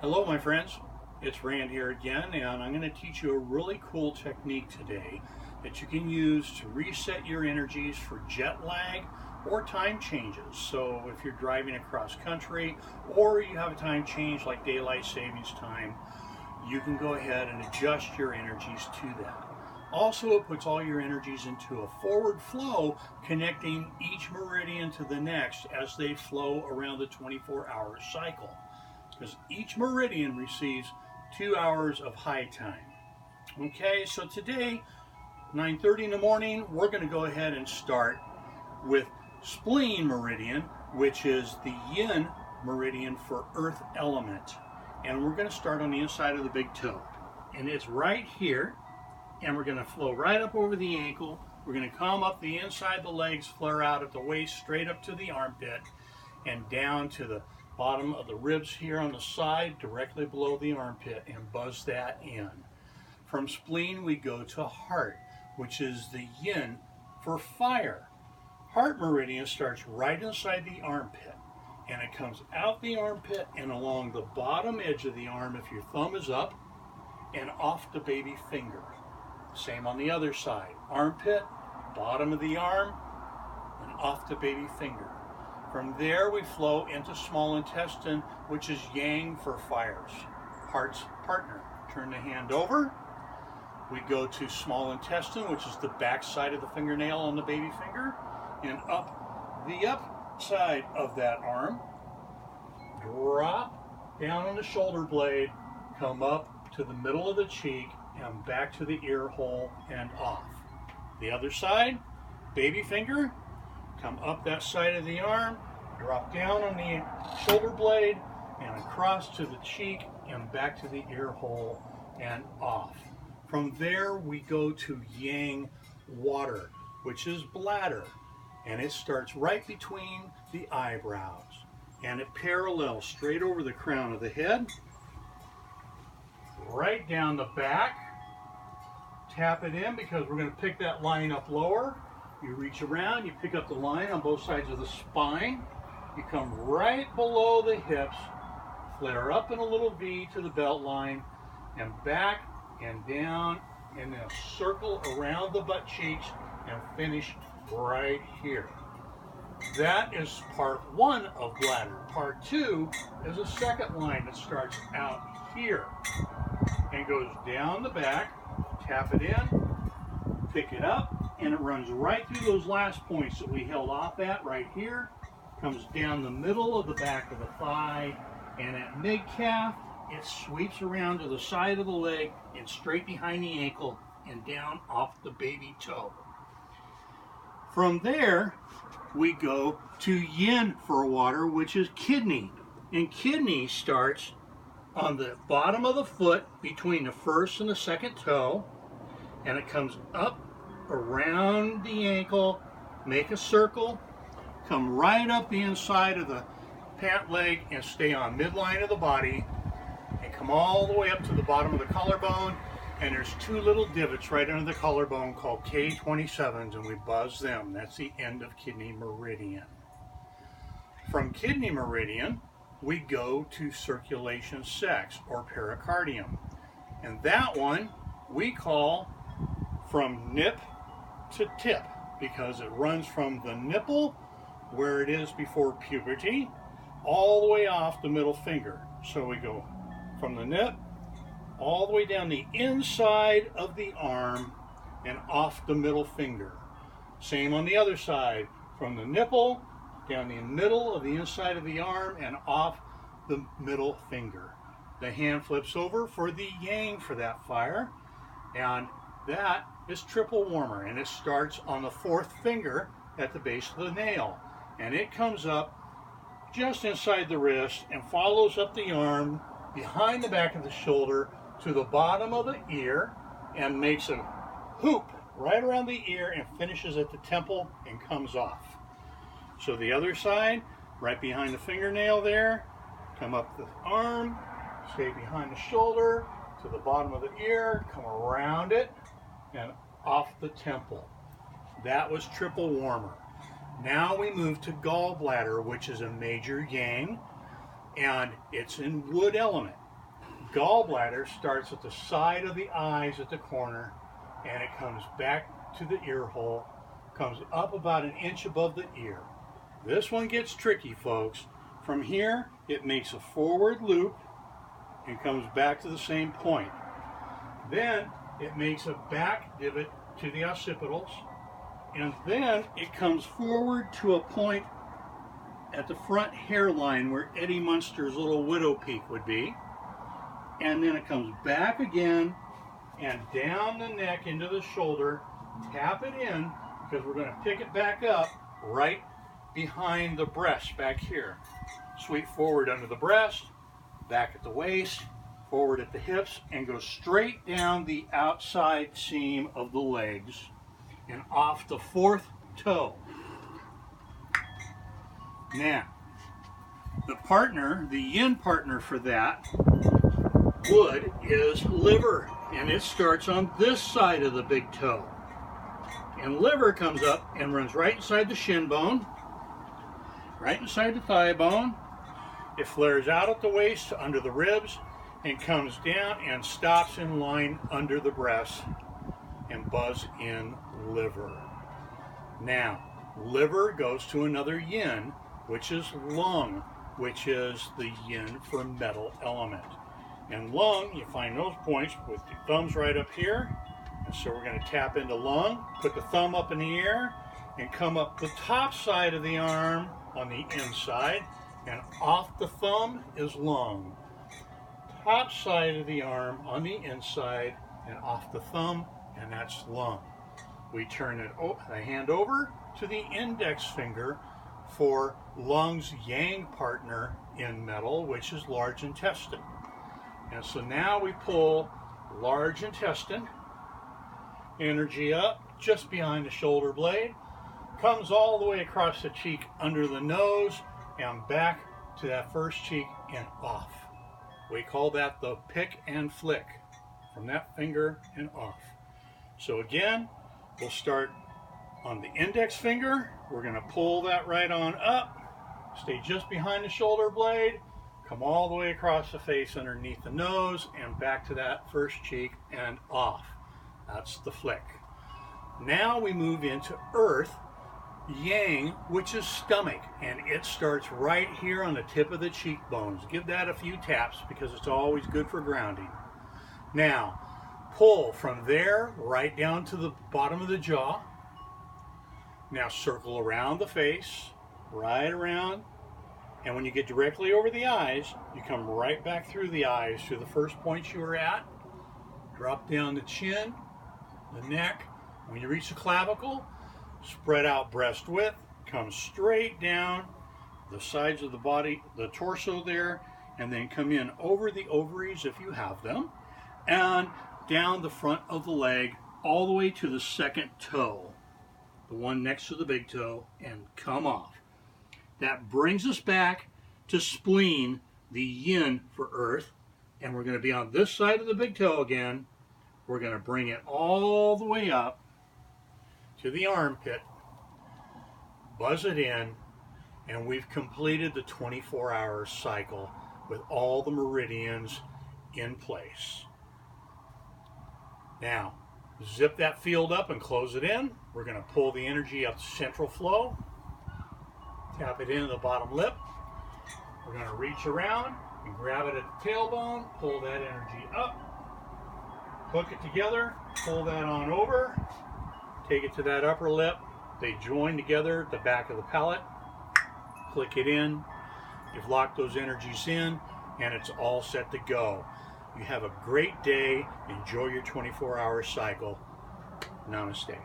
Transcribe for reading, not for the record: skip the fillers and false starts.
Hello my friends, it's Rand here again, and I'm going to teach you a really cool technique today that you can use to reset your energies for jet lag or time changes. So if you're driving across country or you have a time change like daylight savings time, you can go ahead and adjust your energies to that. Also, it puts all your energies into a forward flow, connecting each meridian to the next as they flow around the 24-hour cycle, because each meridian receives 2 hours of high time. Okay, so today, 9:30 in the morning, we're going to go ahead and start with spleen meridian, which is the yin meridian for earth element. And we're going to start on the inside of the big toe. And it's right here, and we're going to flow right up over the ankle. We're going to come up the inside of the legs, flare out at the waist, straight up to the armpit, and down to the bottom of the ribs here on the side, directly below the armpit, and buzz that in. From spleen, we go to heart, which is the yin for fire. Heart meridian starts right inside the armpit, and it comes out the armpit and along the bottom edge of the arm if your thumb is up, and off the baby finger. Same on the other side. Armpit, bottom of the arm, and off the baby finger. From there we flow into small intestine, which is yang for fires, heart's partner. Turn the hand over. We go to small intestine, which is the back side of the fingernail on the baby finger, and up the upside of that arm. Drop down on the shoulder blade, come up to the middle of the cheek, and back to the ear hole and off. The other side, baby finger, come up that side of the arm, drop down on the shoulder blade, and across to the cheek, and back to the ear hole and off. From there, we go to yang water, which is bladder, and it starts right between the eyebrows, and it parallels straight over the crown of the head, right down the back. Tap it in because we're going to pick that line up lower. You reach around, you pick up the line on both sides of the spine. You come right below the hips, flare up in a little V to the belt line, and back and down, and then circle around the butt cheeks and finish right here. That is part one of bladder. Part two is a second line that starts out here and goes down the back. Tap it in, pick it up, and it runs right through those last points that we held off at right here, comes down the middle of the back of the thigh, and at mid-calf, it sweeps around to the side of the leg and straight behind the ankle and down off the baby toe. From there, we go to yin for water, which is kidney. And kidney starts on the bottom of the foot between the first and the second toe, and it comes up around the ankle, make a circle, come right up the inside of the pant leg and stay on midline of the body, and come all the way up to the bottom of the collarbone, and there's two little divots right under the collarbone called K27s, and we buzz them. That's the end of kidney meridian. From kidney meridian, we go to circulation sex or pericardium, and that one we call from nip to tip because it runs from the nipple where it is before puberty all the way off the middle finger. So we go from the nip all the way down the inside of the arm and off the middle finger. Same on the other side, from the nipple down the middle of the inside of the arm and off the middle finger. The hand flips over for the yang for that fire, and that is triple warmer, and it starts on the fourth finger at the base of the nail, and it comes up just inside the wrist and follows up the arm behind the back of the shoulder to the bottom of the ear and makes a hoop right around the ear and finishes at the temple and comes off. So the other side, right behind the fingernail there, come up the arm, stay behind the shoulder to the bottom of the ear, come around it and off the temple. That was triple warmer. Now we move to gallbladder, which is a major yang, and it's in wood element. gallbladder starts at the side of the eyes at the corner, and it comes back to the ear hole, comes up about an inch above the ear. This one gets tricky, folks. From here, it makes a forward loop and comes back to the same point. Then it makes a back divot to the occipitals, and then it comes forward to a point at the front hairline where Eddie Munster's little widow peak would be. And then it comes back again and down the neck into the shoulder. Tap it in, because we're going to pick it back up right behind the breast back here. Sweep forward under the breast, back at the waist, forward at the hips, and go straight down the outside seam of the legs and off the fourth toe. Now, the yin partner for that wood is liver, and it starts on this side of the big toe. And liver comes up and runs right inside the shin bone, right inside the thigh bone. It flares out at the waist under the ribs and comes down and stops in line under the breast and buzz in liver. Now, liver goes to another yin, which is lung, which is the yin for metal element. And lung, you find those points with the thumbs right up here. And so we're going to tap into lung, put the thumb up in the air, and come up the top side of the arm on the inside, and off the thumb is lung. Top side of the arm on the inside and off the thumb, and that's lung. We turn the hand over to the index finger for lung's yang partner in metal, which is large intestine. And so now we pull large intestine energy up just behind the shoulder blade, comes all the way across the cheek under the nose and back to that first cheek and off. We call that the pick and flick, from that finger and off. So again, we'll start on the index finger. We're going to pull that right on up, stay just behind the shoulder blade, come all the way across the face underneath the nose and back to that first cheek and off. That's the flick. Now we move into earth, yang, which is stomach, and it starts right here on the tip of the cheekbones. Give that a few taps because it's always good for grounding. Now, pull from there right down to the bottom of the jaw. Now circle around the face, right around, and when you get directly over the eyes, you come right back through the eyes to the first point you were at. Drop down the chin, the neck. When you reach the clavicle, spread out breast width, come straight down the sides of the body, the torso there, and then come in over the ovaries if you have them, and down the front of the leg all the way to the second toe, the one next to the big toe, and come off. That brings us back to spleen, the yin for earth, and we're going to be on this side of the big toe again. We're going to bring it all the way up to the armpit, buzz it in, and we've completed the 24-hour cycle with all the meridians in place. Now, zip that field up and close it in. We're going to pull the energy up central flow, tap it into the bottom lip. We're going to reach around and grab it at the tailbone, pull that energy up, hook it together, pull that on over, take it to that upper lip. They join together at the back of the palate. Click it in. You've locked those energies in, and it's all set to go. You have a great day. Enjoy your 24-hour cycle. Namaste.